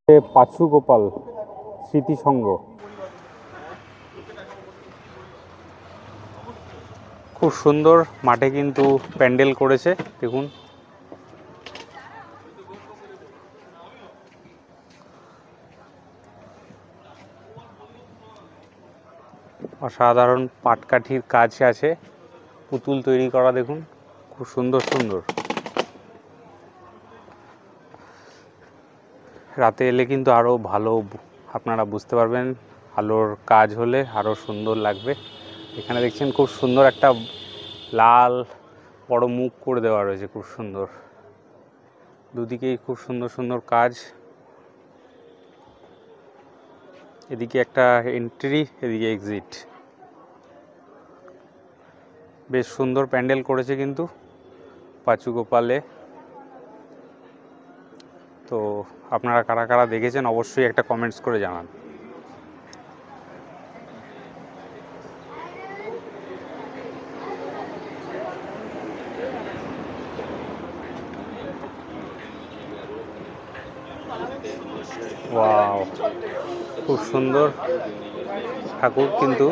পাঁচু গোপাল স্মৃতি সংঘ। খুব সুন্দর মাঠে কিন্তু প্যান্ডেল করেছে, দেখুন। অসাধারণ পাটকাঠির কাজ আছে, পুতুল তৈরি করা, দেখুন খুব সুন্দর সুন্দর। রাতে এলে কিন্তু আরও ভালো আপনারা বুঝতে পারবেন, আলোর কাজ হলে আরও সুন্দর লাগবে। এখানে দেখছেন খুব সুন্দর একটা লাল বড় মুখ করে দেওয়া রয়েছে, খুব সুন্দর। দুদিকেই খুব সুন্দর সুন্দর কাজ। এদিকে একটা এন্ট্রি, এদিকে এক্সিট। বেশ সুন্দর প্যান্ডেল করেছে কিন্তু পাঁচু গোপালে। তো আপনারা কারা কারা দেখেছেন অবশ্যই একটা কমেন্টস করে জানান। ওয়াও, খুব সুন্দর ঠাকুর কিন্তু।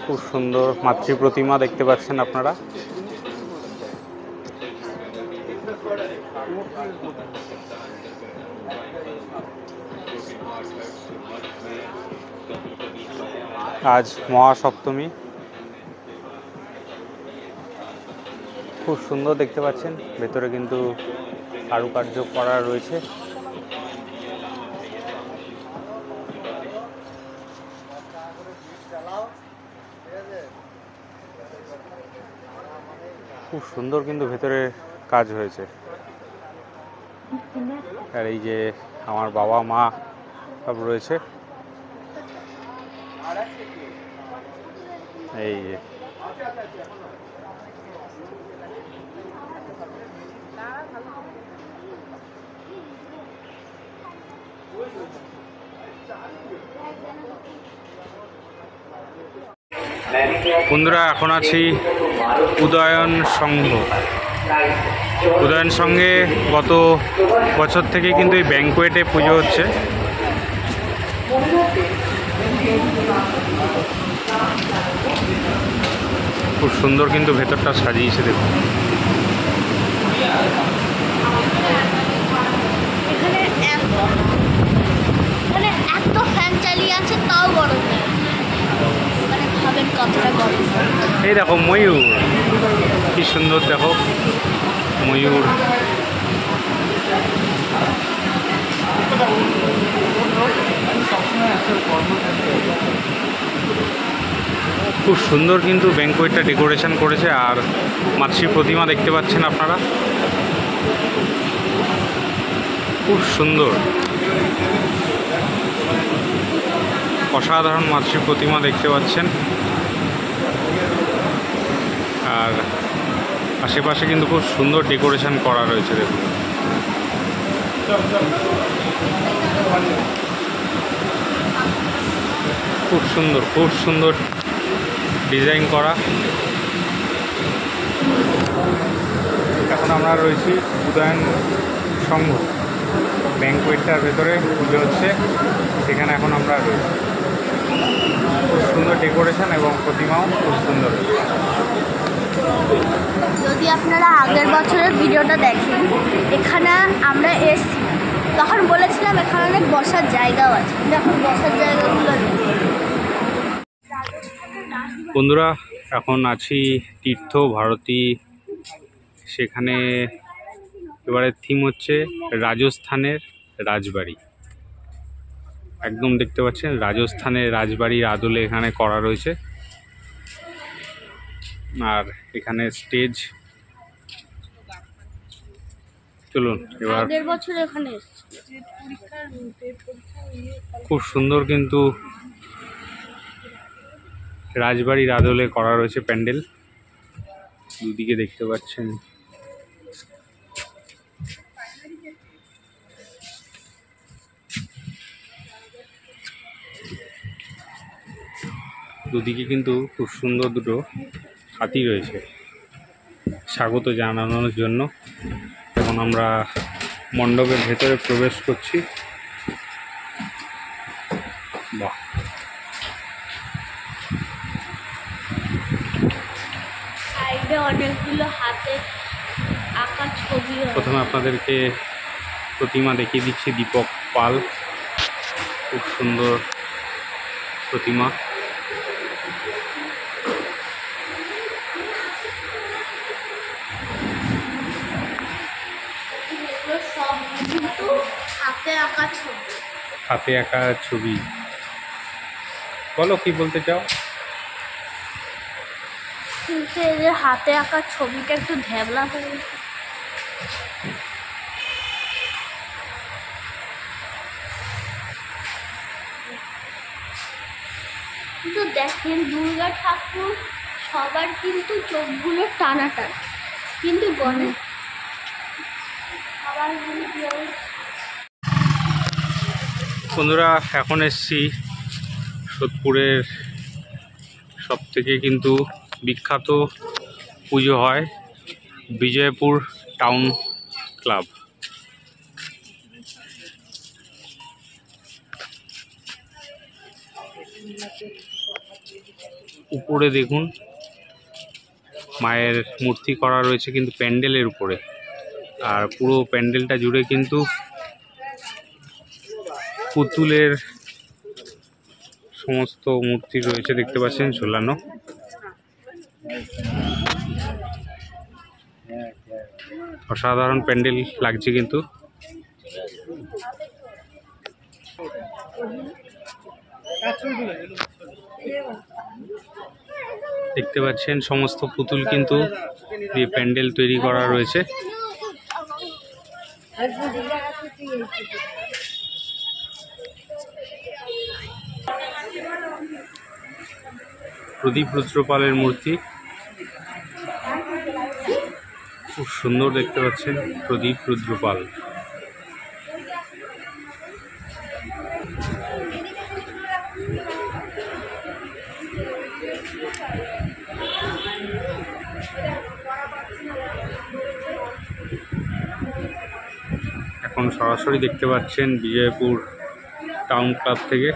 খুব সুন্দর মাতৃ প্রতিমা দেখতে পাচ্ছেন আপনারা। আজ মহাসপ্তমী, খুব সুন্দর দেখতে পাচ্ছেন। ভেতরে কিন্তু কারুকার্য করা রয়েছে। খুব সুন্দর কিন্তু ভেতরে কাজ হয়েছে। আর এই যে আমার বাবা মা সব রয়েছে, এই যে বন্ধুরা, এখন আছি উদয়ন সংঘ। উদয়ন সংঘে গত বছর থেকে কিন্তু এই ব্যাংকোয়েটে পুজো হচ্ছে। খুব সুন্দর কিন্তু ভেতরটা সাজিয়েছে, দেখুন। এত ফ্যান চালিয়ে আছে তাও গরম নেই, মানে ভাবেন কতটা গরম। এই দেখো ময়ূর, কি সুন্দর, দেখো ময়ূর। খুব সুন্দর কিন্তু ব্যাংকোয়েটটা ডেকোরেশন করেছে। আর মাতৃ প্রতিমা দেখতে পাচ্ছেন আপনারা, খুব সুন্দর অসাধারণ মাতৃ প্রতিমা দেখতে পাচ্ছেন। আর আশেপাশে কিন্তু খুব সুন্দর ডেকোরেশন করা রয়েছে, দেখুন। খুব সুন্দর, খুব সুন্দর ডিজাইন করা। এখন আমরা রয়েছি উদয়ন সংঘ, ব্যাংকোয়েটটার ভেতরে পুজো হচ্ছে, সেখানে এখন আমরা রয়েছি। খুব সুন্দর ডেকোরেশন এবং প্রতিমাও খুব সুন্দর। যদি আপনারা আগের বছরের ভিডিওটা দেখেন, এখানে আমরা এসছি, তখন বলেছিলাম এখানে অনেক বসার জায়গাও আছে, এখন বসার জায়গাগুলো নেই। বন্ধুরা, এখন আছি তীর্থ ভারতী, সেখানে এবারে থিম হচ্ছে রাজস্থানের রাজবাড়ি। একদম দেখতে পাচ্ছেন রাজস্থানের রাজবাড়ির আদলে এখানে করা রয়েছে। আর এখানে স্টেজ। চলুন এবার, আগের বছর এখানে এসছি। খুব সুন্দর কিন্তু রাজবাড়ির আদলে করা রয়েছে প্যান্ডেল, দুদিকে দেখতে পাচ্ছেন। দুদিকে কিন্তু খুব সুন্দর দুটো হাতি রয়েছে। স্বাগত জানানোর জন্য। এখন আমরা মণ্ডপের ভেতরে প্রবেশ করছি। বাহ, সাইডে অনেকগুলো হাতে আঁকা ছবি। প্রথমে আপনাদেরকে প্রতিমা দেখিয়ে দিচ্ছি, দীপক পাল, খুব সুন্দর প্রতিমা। সব কিন্তু হাতে আঁকা ছবি। হাতে আঁকা ছবি, বলো কি বলতে চাও? কিন্তু এই যে হাতে আঁকা ছবিটা একটু ঢ্যাবলা হয়ে গেছে। কিন্তু দেখেন দুর্গা ঠাকুর সবার কিন্তু চোখগুলো টানা টানা, কিন্তু গণেশ সবার বন্ধুরা, এখন এসছি সোদপুরের সবথেকে কিন্তু বিখ্যাত পুজো হয় বিজয়পুর টাউন ক্লাব। উপরে দেখুন মায়ের মূর্তি করা রয়েছে কিন্তু প্যান্ডেলের উপরে, আর পুরো প্যান্ডেলটা জুড়ে কিন্তু পুতুলের সমস্ত মূর্তি রয়েছে, দেখতে পাচ্ছেন ঝোলানো। অসাধারণ প্যান্ডেল লাগছে কিন্তু। দেখতে পাচ্ছেন সমস্ত পুতুল কিন্তু দিয়ে প্যান্ডেল তৈরি করা রয়েছে। প্রদীপ রুদ্রপালের মূর্তি, খুব সুন্দর দেখতে পাচ্ছেন প্রদীপ রুদ্রপাল। এখন সরাসরি দেখতে পাচ্ছেন বিজয়পুর টাউন ক্লাব থেকে।